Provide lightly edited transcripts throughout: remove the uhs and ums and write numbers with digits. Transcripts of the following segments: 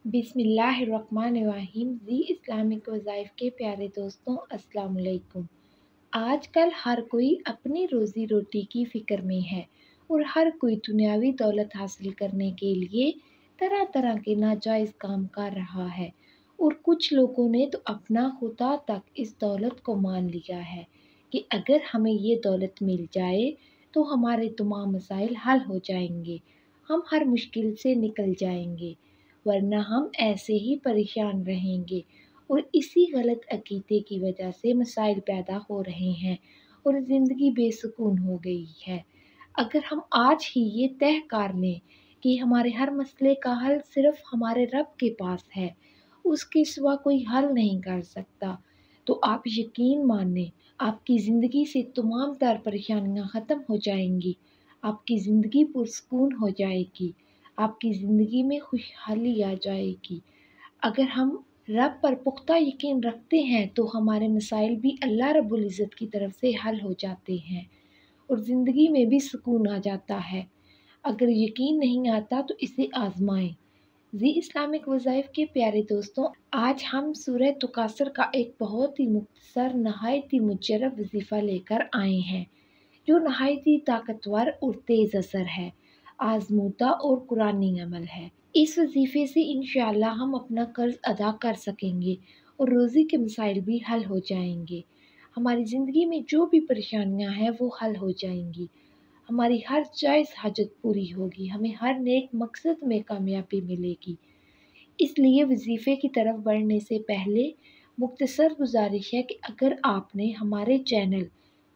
बिस्मिल्लाहिर्रहमानिर्रहीम। जी इस्लामिक वज़ाइफ के प्यारे दोस्तों, अस्सलाम वालेकुम। आजकल हर कोई अपनी रोज़ी रोटी की फ़िक्र में है और हर कोई दुनियावी दौलत हासिल करने के लिए तरह तरह के नाजायज़ काम कर रहा है और कुछ लोगों ने तो अपना खुदा तक इस दौलत को मान लिया है कि अगर हमें ये दौलत मिल जाए तो हमारे तमाम मसाइल हल हो जाएंगे, हम हर मुश्किल से निकल जाएंगे, वरना हम ऐसे ही परेशान रहेंगे। और इसी गलत अकीदे की वजह से मसाइल पैदा हो रहे हैं और ज़िंदगी बेसुकून हो गई है। अगर हम आज ही ये तय कर लें कि हमारे हर मसले का हल सिर्फ हमारे रब के पास है, उसके सिवा कोई हल नहीं कर सकता, तो आप यकीन मानें आपकी ज़िंदगी से तमाम तर परेशानियां ख़त्म हो जाएंगी, आपकी ज़िंदगी पुरसकून हो जाएगी, आपकी ज़िंदगी में खुशहाली आ जाएगी। अगर हम रब पर पुख्ता यकीन रखते हैं तो हमारे मसाइल भी अल्लाह रब्बुल इज़्ज़त की तरफ से हल हो जाते हैं और ज़िंदगी में भी सुकून आ जाता है। अगर यकीन नहीं आता तो इसे आज़माएं। जी इस्लामिक वज़ाइफ के प्यारे दोस्तों, आज हम सूरह तुकासर का एक बहुत ही मुख्तसर नहायत ही मुजर्रब वजीफ़ा लेकर आए हैं, जो नहायत ही ताकतवर और तेज़ असर है, आज़मूदा और कुरानी अमल है। इस वजीफ़े से इंशाअल्लाह हम अपना कर्ज अदा कर सकेंगे और रोज़ी के मसाइल भी हल हो जाएंगे। हमारी ज़िंदगी में जो भी परेशानियां हैं वो हल हो जाएंगी, हमारी हर जायज़ हाजत पूरी होगी, हमें हर नेक मकसद में कामयाबी मिलेगी। इसलिए वजीफ़े की तरफ बढ़ने से पहले मुख्तसर गुजारिश है कि अगर आपने हमारे चैनल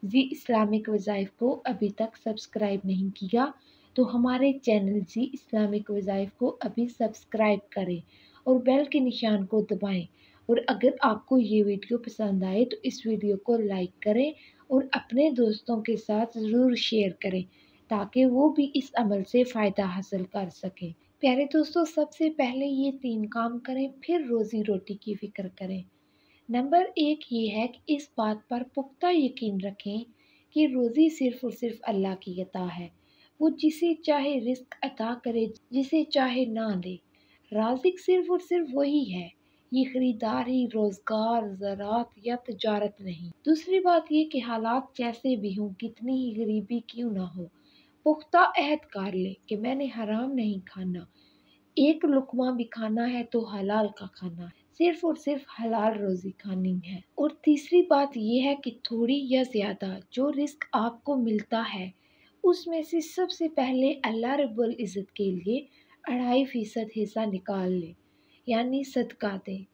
जी इस्लामिक वज़ाइफ को अभी तक सब्सक्राइब नहीं किया तो हमारे चैनल जी इस्लामिक वज़ाइफ को अभी सब्सक्राइब करें और बेल के निशान को दबाएं। और अगर आपको ये वीडियो पसंद आए तो इस वीडियो को लाइक करें और अपने दोस्तों के साथ ज़रूर शेयर करें ताकि वो भी इस अमल से फ़ायदा हासिल कर सकें। प्यारे दोस्तों, सबसे पहले ये 3 काम करें, फिर रोज़ी रोटी की फ़िक्र करें। नंबर 1 ये है कि इस बात पर पुख्ता यकीन रखें कि रोज़ी सिर्फ़ और सिर्फ़ अल्लाह की अता है। वो जिसे चाहे रिज़्क अता करे, जिसे चाहे ना दे। राज़िक सिर्फ़ और सिर्फ़ वही है। ये खरीदारी, रोज़गार, ज़राअत या तिजारत नहीं। दूसरी बात ये कि हालात जैसे भी हों, कितनी ही गरीबी क्यों ना हो, पुख्ता अहद कर ले कि मैंने हराम नहीं खाना, एक लुक़मा भी खाना है तो हलाल का खाना है, सिर्फ़ और सिर्फ़ हलाल रोज़ी खानी है। और तीसरी बात ये है कि थोड़ी या ज़्यादा जो रिज़्क आपको मिलता है, उसमें से सबसे पहले अल्लाह रब्बुल इज़्ज़त के लिए 2.5% हिस्सा निकाल लें, यानी सदका दें।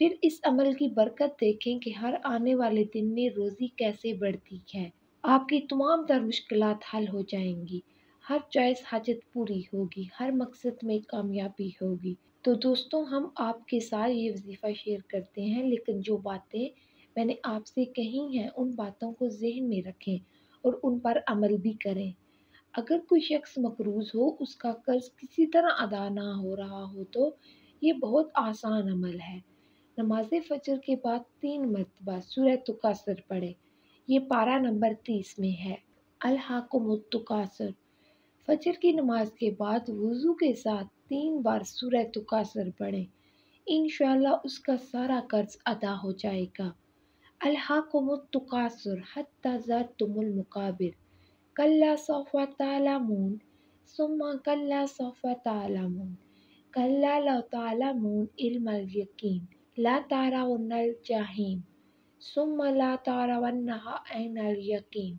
फिर इस अमल की बरकत देखें कि हर आने वाले दिन में रोज़ी कैसे बढ़ती है। आपकी तमाम तर मुश्किलात हल हो जाएंगी, हर जायज़ हाजत पूरी होगी, हर मकसद में कामयाबी होगी। तो दोस्तों, हम आपके साथ ये वजीफ़ा शेयर करते हैं, लेकिन जो बातें मैंने आपसे कही हैं उन बातों को ज़हन में रखें और उन पर अमल भी करें। अगर कोई शख्स मकरूज़ हो, उसका कर्ज किसी तरह अदा ना हो रहा हो तो ये बहुत आसान अमल है। नमाज़ फ़जर के बाद 3 मरतबा सूरह तुकासर पढ़ें। ये पारा नंबर 30 में है। अल्हाकुमुत तुकासुर। फजर की नमाज के बाद वुज़ू के साथ 3 बार सूरह तुकासुर पढ़ें। इंशाअल्लाह उसका सारा कर्ज अदा हो जाएगा। अल्हाकुमुत तुकासुर हत्ता ज़ुरतुमुल मक़ाबिर। कल्ला सौफ़ तअलमून सुम्मा कल्ला सौफ़ तअलमून कल्ला लौ तअलमून इल्मल यकीन ला तरवुन्नल जहीम सुम्मा ला तरवन्नहा ऐनल यकीन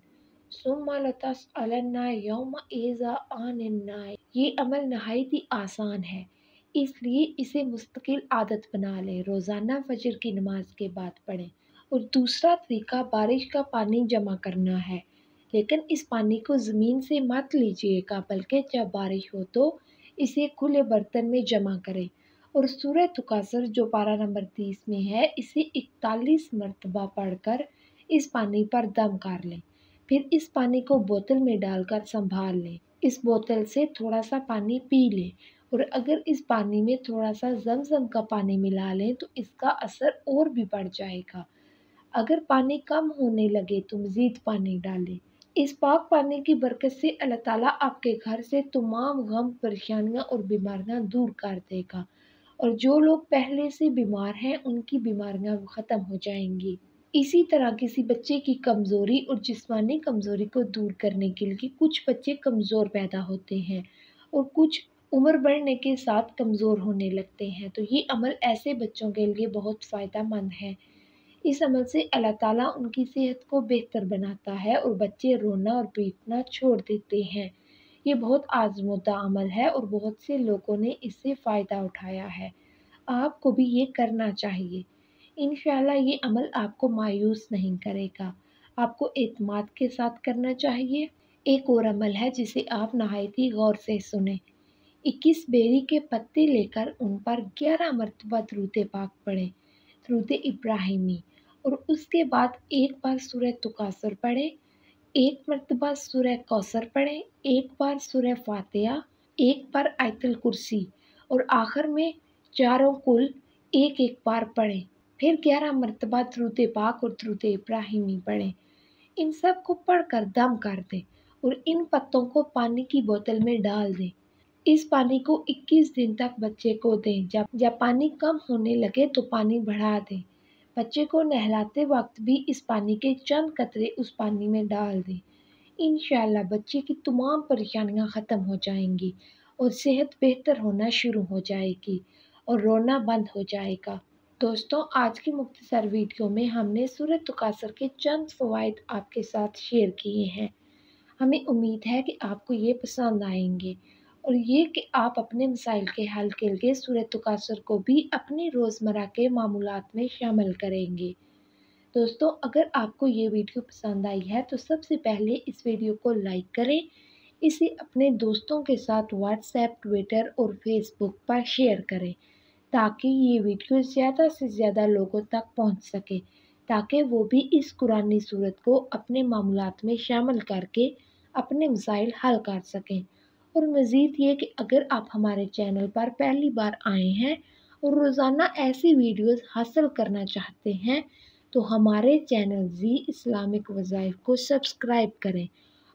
सुम्मा लतस्अलन्ना यौमइज़ अनिन नाइम। ये अमल नहायत ही आसान है, इसलिए इसे मुस्तकिल आदत बना लें, रोज़ाना फजर की नमाज के बाद पढ़ें। और दूसरा तरीका बारिश का पानी जमा करना है, लेकिन इस पानी को ज़मीन से मत लीजिएगा, बल्कि जब बारिश हो तो इसे खुले बर्तन में जमा करें और सूरह तुकासर जो पारा नंबर 30 में है, इसे 41 मरतबा पढ़कर इस पानी पर दम कर लें। फिर इस पानी को बोतल में डालकर संभाल लें। इस बोतल से थोड़ा सा पानी पी लें और अगर इस पानी में थोड़ा सा ज़मज़म का पानी मिला लें तो इसका असर और भी बढ़ जाएगा। अगर पानी कम होने लगे तो मज़ीद पानी डालें। इस पाक पानी की बरकत से अल्लाह ताला आपके घर से तमाम गम, परेशानियाँ और बीमारियाँ दूर कर देगा اور جو لوگ پہلے سے بیمار ہیں ان کی بیماریاں ختم ہو جائیں گی۔ اسی طرح کسی بچے کی کمزوری اور جسمانی کمزوری کو دور کرنے کے لیے کچھ بچے کمزور پیدا ہوتے ہیں اور کچھ عمر بڑھنے کے ساتھ کمزور ہونے لگتے ہیں، تو یہ عمل ایسے بچوں کے لیے بہت فائدہ مند ہے۔ اس عمل سے اللہ تعالیٰ ان کی صحت کو بہتر بناتا ہے اور بچے رونا اور پیٹنا چھوڑ دیتے ہیں۔ یہ بہت آزمودہ عمل ہے اور بہت سے لوگوں نے اس سے فائدہ اٹھایا ہے۔ آپ کو بھی یہ کرنا چاہیے۔ انشاءاللہ یہ عمل آپ کو مایوس نہیں کرے گا۔ آپ کو اعتماد کے ساتھ کرنا چاہیے۔ ایک اور عمل ہے جسے آپ نہایت ہی غور سے سنیں۔ 21 بیری کے پتے لے کر ان پر 11 مرتبہ درود پاک پڑھیں، درود ابراہیمی، اور اس کے بعد ایک بار سورہ تکاثر پڑھیں، ایک مرتبہ سورہ کوثر پڑھیں، ایک بار سورہ فاتحہ، ایک بار آیت الکرسی، اور آخر میں چاروں کل ایک ایک بار پڑھیں۔ پھر 11 مرتبہ درود پاک اور درود ابراہیمی پڑھیں۔ ان سب کو پڑھ کر دم کر دیں اور ان پتوں کو پانی کی بوتل میں ڈال دیں۔ اس پانی کو 21 دن تک بچے کو دیں۔ جب پانی کم ہونے لگے تو پانی بڑھا دیں۔ بچے کو نہلاتے وقت بھی اس پانی کے چند قطرے اس پانی میں ڈال دیں۔ انشاءاللہ بچے کی تمام پریشانیاں ختم ہو جائیں گی اور صحت بہتر ہونا شروع ہو جائے گی اور رونا بند ہو جائے گا۔ دوستوں، آج کی مختصر ویڈیو میں ہم نے سورہ تکاثر کے چند فوائد آپ کے ساتھ شیئر کیے ہیں۔ ہمیں امید ہے کہ آپ کو یہ پسند آئیں گے اور یہ کہ آپ اپنے مسائل کے حل کے لیے سورہ تکاثر کو بھی اپنی روزمرہ کے معمولات میں شامل کریں گے۔ دوستوں، اگر آپ کو یہ ویڈیو پسند آئی ہے تو سب سے پہلے اس ویڈیو کو لائک کریں، اسے اپنے دوستوں کے ساتھ واٹس ایپ، ٹویٹر اور فیس بک پر شیئر کریں تاکہ یہ ویڈیو زیادہ سے زیادہ لوگوں تک پہنچ سکے، تاکہ وہ بھی اس قرآنی سورت کو اپنے معمولات میں شامل کر کے اپنے مسائل حل کر سکیں۔ اور مزید یہ کہ اگر آپ ہمارے چینل پر پہلی بار آئے ہیں اور روزانہ ایسی ویڈیوز حاصل کرنا چاہتے ہیں تو ہمارے چینل زی اسلامک وظائف کو سبسکرائب کریں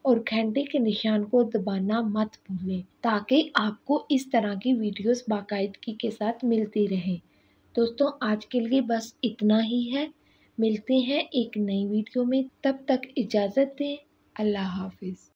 اور گھنٹے کے نشان کو دبانا مت بھولیں تاکہ آپ کو اس طرح کی ویڈیوز باقاعدگی کے ساتھ ملتی رہیں۔ دوستوں، آج کے لیے بس اتنا ہی ہے۔ ملتے ہیں ایک نئی ویڈیو میں، تب تک اجازت دیں۔ اللہ حافظ۔